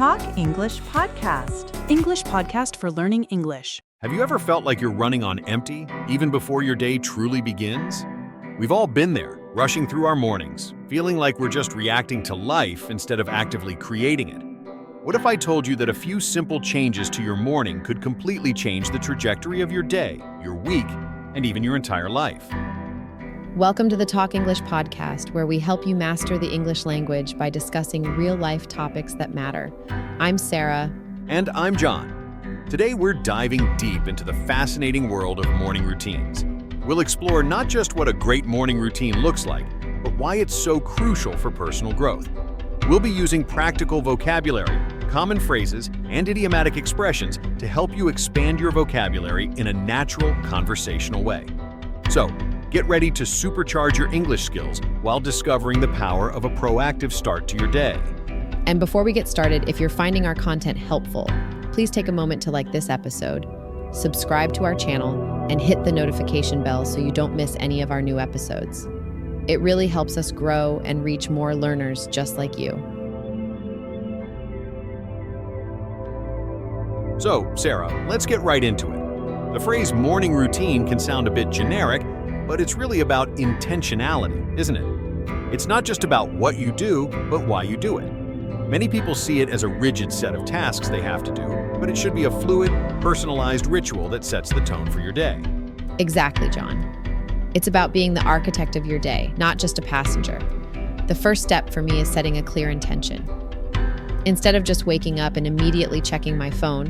Talk English Podcast. English podcast for learning English. Have you ever felt like you're running on empty, even before your day truly begins? We've all been there, rushing through our mornings, feeling like we're just reacting to life instead of actively creating it. What if I told you that a few simple changes to your morning could completely change the trajectory of your day, your week, and even your entire life? Welcome to the Talk English podcast, where we help you master the English language by discussing real-life topics that matter. I'm Sarah. And I'm John. Today we're diving deep into the fascinating world of morning routines. We'll explore not just what a great morning routine looks like, but why it's so crucial for personal growth. We'll be using practical vocabulary, common phrases, and idiomatic expressions to help you expand your vocabulary in a natural, conversational way. So, get ready to supercharge your English skills while discovering the power of a proactive start to your day. And before we get started, if you're finding our content helpful, please take a moment to like this episode, subscribe to our channel, and hit the notification bell so you don't miss any of our new episodes. It really helps us grow and reach more learners just like you. So, Sarah, let's get right into it. The phrase morning routine can sound a bit generic, but it's really about intentionality, isn't it? It's not just about what you do, but why you do it. Many people see it as a rigid set of tasks they have to do, but it should be a fluid, personalized ritual that sets the tone for your day. Exactly, John. It's about being the architect of your day, not just a passenger. The first step for me is setting a clear intention. Instead of just waking up and immediately checking my phone,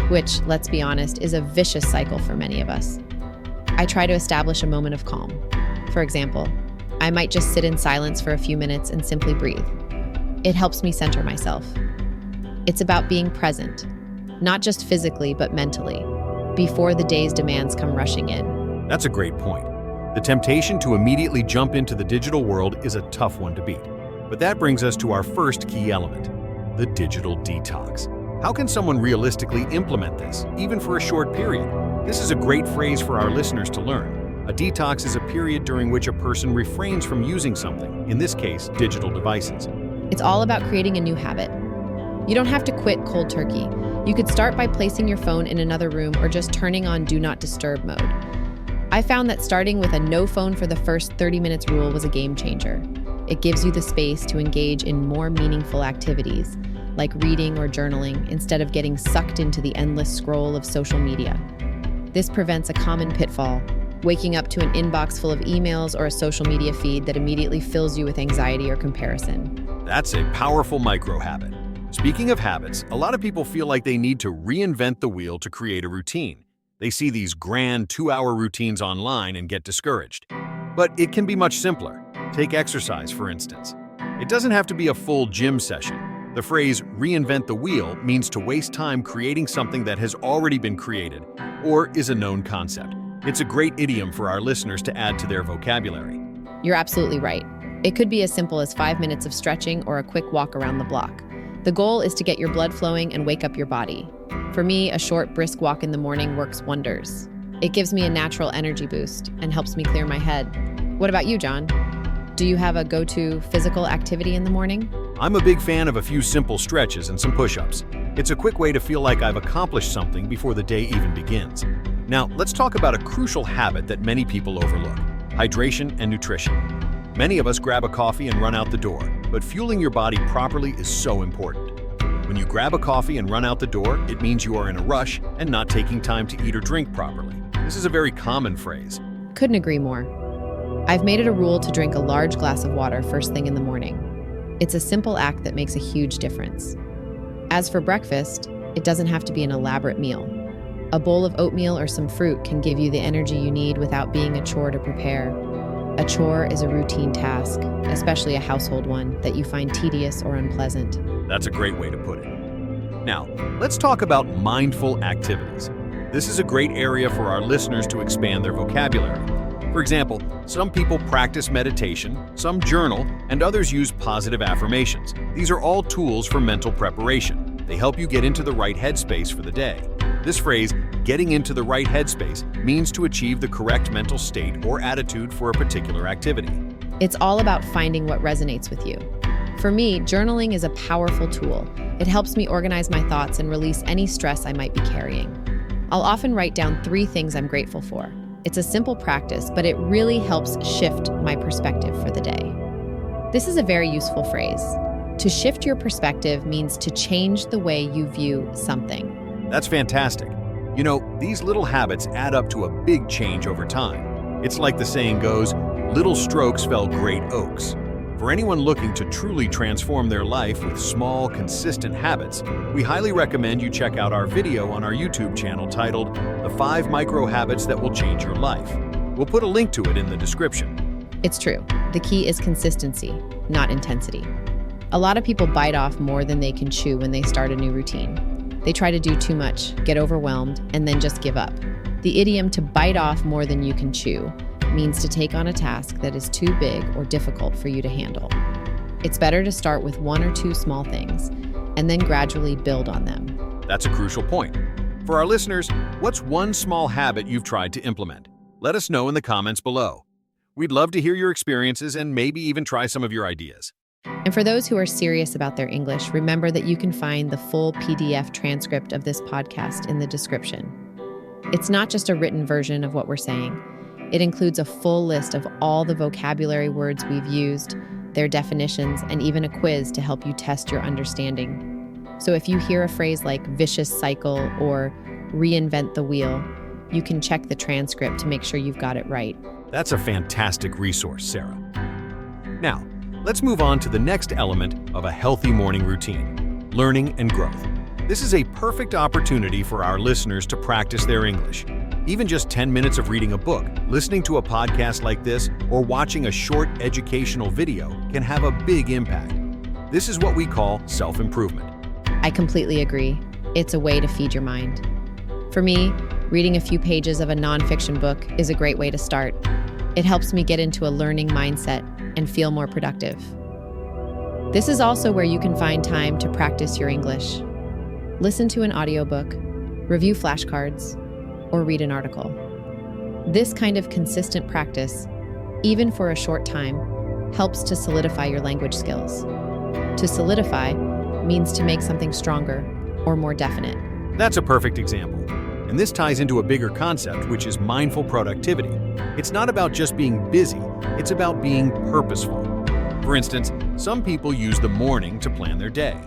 which, let's be honest, is a vicious cycle for many of us, I try to establish a moment of calm. For example, I might just sit in silence for a few minutes and simply breathe. It helps me center myself. It's about being present, not just physically, but mentally, before the day's demands come rushing in. That's a great point. The temptation to immediately jump into the digital world is a tough one to beat. But that brings us to our first key element, the digital detox. How can someone realistically implement this, even for a short period? This is a great phrase for our listeners to learn. A detox is a period during which a person refrains from using something, in this case, digital devices. It's all about creating a new habit. You don't have to quit cold turkey. You could start by placing your phone in another room or just turning on Do Not Disturb mode. I found that starting with a no phone for the first 30 minutes rule was a game changer. It gives you the space to engage in more meaningful activities, like reading or journaling, instead of getting sucked into the endless scroll of social media. This prevents a common pitfall, waking up to an inbox full of emails or a social media feed that immediately fills you with anxiety or comparison. That's a powerful micro habit. Speaking of habits, a lot of people feel like they need to reinvent the wheel to create a routine. They see these grand 2-hour routines online and get discouraged. But it can be much simpler. Take exercise, for instance. It doesn't have to be a full gym session. The phrase reinvent the wheel means to waste time creating something that has already been created or is a known concept. It's a great idiom for our listeners to add to their vocabulary. You're absolutely right. It could be as simple as 5 minutes of stretching or a quick walk around the block. The goal is to get your blood flowing and wake up your body. For me, a short, brisk walk in the morning works wonders. It gives me a natural energy boost and helps me clear my head. What about you, John? Do you have a go-to physical activity in the morning? I'm a big fan of a few simple stretches and some push-ups. It's a quick way to feel like I've accomplished something before the day even begins. Now, let's talk about a crucial habit that many people overlook: hydration and nutrition. Many of us grab a coffee and run out the door, but fueling your body properly is so important. When you grab a coffee and run out the door, it means you are in a rush and not taking time to eat or drink properly. This is a very common phrase. Couldn't agree more. I've made it a rule to drink a large glass of water first thing in the morning. It's a simple act that makes a huge difference. As for breakfast, it doesn't have to be an elaborate meal. A bowl of oatmeal or some fruit can give you the energy you need without being a chore to prepare. A chore is a routine task, especially a household one, that you find tedious or unpleasant. That's a great way to put it. Now, let's talk about mindful activities. This is a great area for our listeners to expand their vocabulary. For example, some people practice meditation, some journal, and others use positive affirmations. These are all tools for mental preparation. They help you get into the right headspace for the day. This phrase, getting into the right headspace, means to achieve the correct mental state or attitude for a particular activity. It's all about finding what resonates with you. For me, journaling is a powerful tool. It helps me organize my thoughts and release any stress I might be carrying. I'll often write down 3 things I'm grateful for. It's a simple practice, but it really helps shift my perspective for the day. This is a very useful phrase. To shift your perspective means to change the way you view something. That's fantastic. You know, these little habits add up to a big change over time. It's like the saying goes, little strokes fell great oaks. For anyone looking to truly transform their life with small, consistent habits, we highly recommend you check out our video on our YouTube channel titled, The 5 Micro Habits That Will Change Your Life. We'll put a link to it in the description. It's true. The key is consistency, not intensity. A lot of people bite off more than they can chew when they start a new routine. They try to do too much, get overwhelmed, and then just give up. The idiom to bite off more than you can chew means to take on a task that is too big or difficult for you to handle. It's better to start with 1 or 2 small things and then gradually build on them. That's a crucial point. For our listeners, what's one small habit you've tried to implement? Let us know in the comments below. We'd love to hear your experiences and maybe even try some of your ideas. And for those who are serious about their English, remember that you can find the full PDF transcript of this podcast in the description. It's not just a written version of what we're saying. It includes a full list of all the vocabulary words we've used, their definitions, and even a quiz to help you test your understanding. So if you hear a phrase like vicious cycle or reinvent the wheel, you can check the transcript to make sure you've got it right. That's a fantastic resource, Sarah. Now, let's move on to the next element of a healthy morning routine, learning and growth. This is a perfect opportunity for our listeners to practice their English. Even just 10 minutes of reading a book, listening to a podcast like this, or watching a short educational video can have a big impact. This is what we call self-improvement. I completely agree. It's a way to feed your mind. For me, reading a few pages of a nonfiction book is a great way to start. It helps me get into a learning mindset and feel more productive. This is also where you can find time to practice your English. Listen to an audiobook, review flashcards, or read an article. This kind of consistent practice, even for a short time, helps to solidify your language skills. To solidify means to make something stronger or more definite. That's a perfect example. And this ties into a bigger concept, which is mindful productivity. It's not about just being busy, it's about being purposeful. For instance, some people use the morning to plan their day.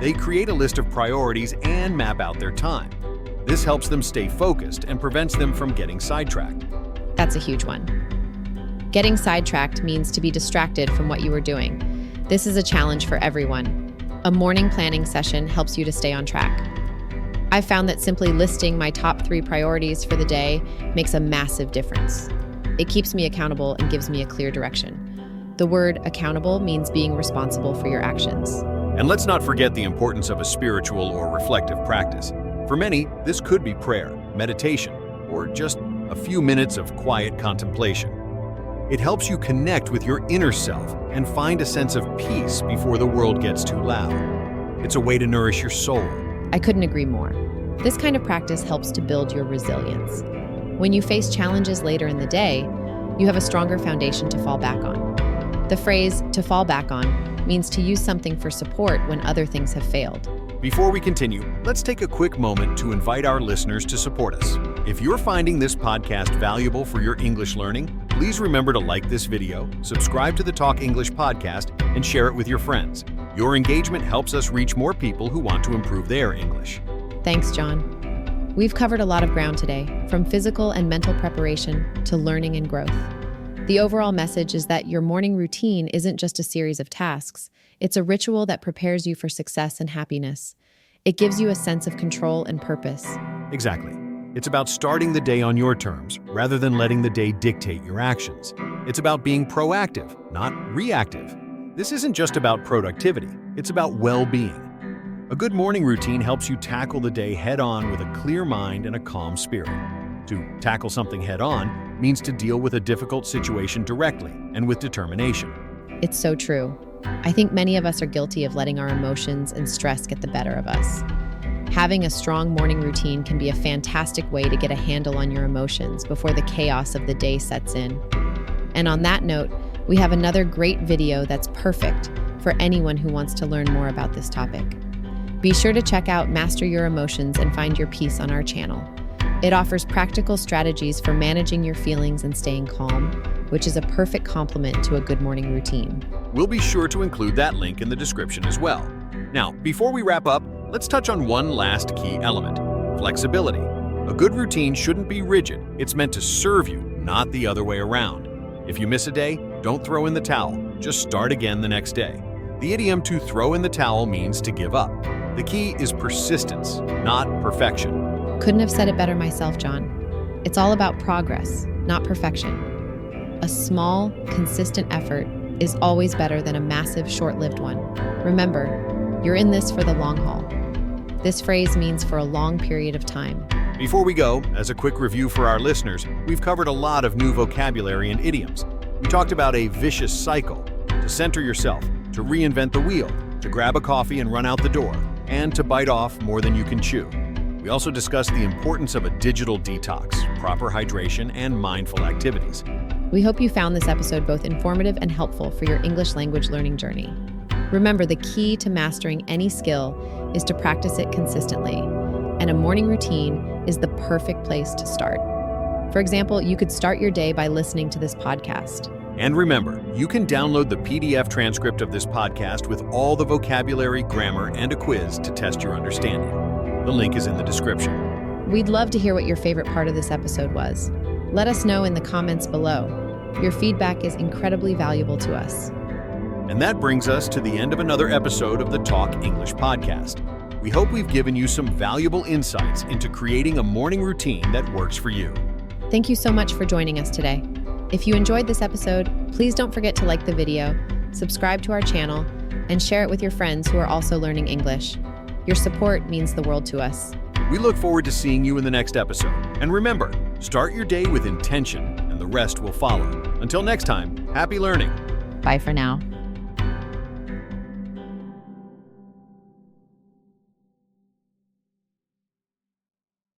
They create a list of priorities and map out their time. This helps them stay focused and prevents them from getting sidetracked. That's a huge one. Getting sidetracked means to be distracted from what you are doing. This is a challenge for everyone. A morning planning session helps you to stay on track. I've found that simply listing my top 3 priorities for the day makes a massive difference. It keeps me accountable and gives me a clear direction. The word accountable means being responsible for your actions. And let's not forget the importance of a spiritual or reflective practice. For many, this could be prayer, meditation, or just a few minutes of quiet contemplation. It helps you connect with your inner self and find a sense of peace before the world gets too loud. It's a way to nourish your soul. I couldn't agree more. This kind of practice helps to build your resilience. When you face challenges later in the day, you have a stronger foundation to fall back on. The phrase "to fall back on" means to use something for support when other things have failed. Before we continue, let's take a quick moment to invite our listeners to support us. If you're finding this podcast valuable for your English learning, please remember to like this video, subscribe to the Talk English podcast, and share it with your friends. Your engagement helps us reach more people who want to improve their English. Thanks, John. We've covered a lot of ground today, from physical and mental preparation to learning and growth. The overall message is that your morning routine isn't just a series of tasks. It's a ritual that prepares you for success and happiness. It gives you a sense of control and purpose. Exactly. It's about starting the day on your terms, rather than letting the day dictate your actions. It's about being proactive, not reactive. This isn't just about productivity, it's about well-being. A good morning routine helps you tackle the day head-on with a clear mind and a calm spirit. To tackle something head-on means to deal with a difficult situation directly and with determination. It's so true. I think many of us are guilty of letting our emotions and stress get the better of us. Having a strong morning routine can be a fantastic way to get a handle on your emotions before the chaos of the day sets in. And on that note, we have another great video that's perfect for anyone who wants to learn more about this topic. Be sure to check out Master Your Emotions and Find Your Peace on our channel. It offers practical strategies for managing your feelings and staying calm, which is a perfect complement to a good morning routine. We'll be sure to include that link in the description as well. Now, before we wrap up, let's touch on one last key element: flexibility. A good routine shouldn't be rigid. It's meant to serve you, not the other way around. If you miss a day, don't throw in the towel. Just start again the next day. The idiom "to throw in the towel" means to give up. The key is persistence, not perfection. Couldn't have said it better myself, John. It's all about progress, not perfection. A small, consistent effort is always better than a massive, short-lived one. Remember, you're in this for the long haul. This phrase means for a long period of time. Before we go, as a quick review for our listeners, we've covered a lot of new vocabulary and idioms. We talked about a vicious cycle, to center yourself, to reinvent the wheel, to grab a coffee and run out the door, and to bite off more than you can chew. We also discussed the importance of a digital detox, proper hydration, and mindful activities. We hope you found this episode both informative and helpful for your English language learning journey. Remember, the key to mastering any skill is to practice it consistently, and a morning routine is the perfect place to start. For example, you could start your day by listening to this podcast. And remember, you can download the PDF transcript of this podcast with all the vocabulary, grammar, and a quiz to test your understanding. The link is in the description. We'd love to hear what your favorite part of this episode was. Let us know in the comments below. Your feedback is incredibly valuable to us. And that brings us to the end of another episode of the Talk English podcast. We hope we've given you some valuable insights into creating a morning routine that works for you. Thank you so much for joining us today. If you enjoyed this episode, please don't forget to like the video, subscribe to our channel, and share it with your friends who are also learning English. Your support means the world to us. We look forward to seeing you in the next episode. And remember, start your day with intention, and the rest will follow. Until next time, happy learning. Bye for now.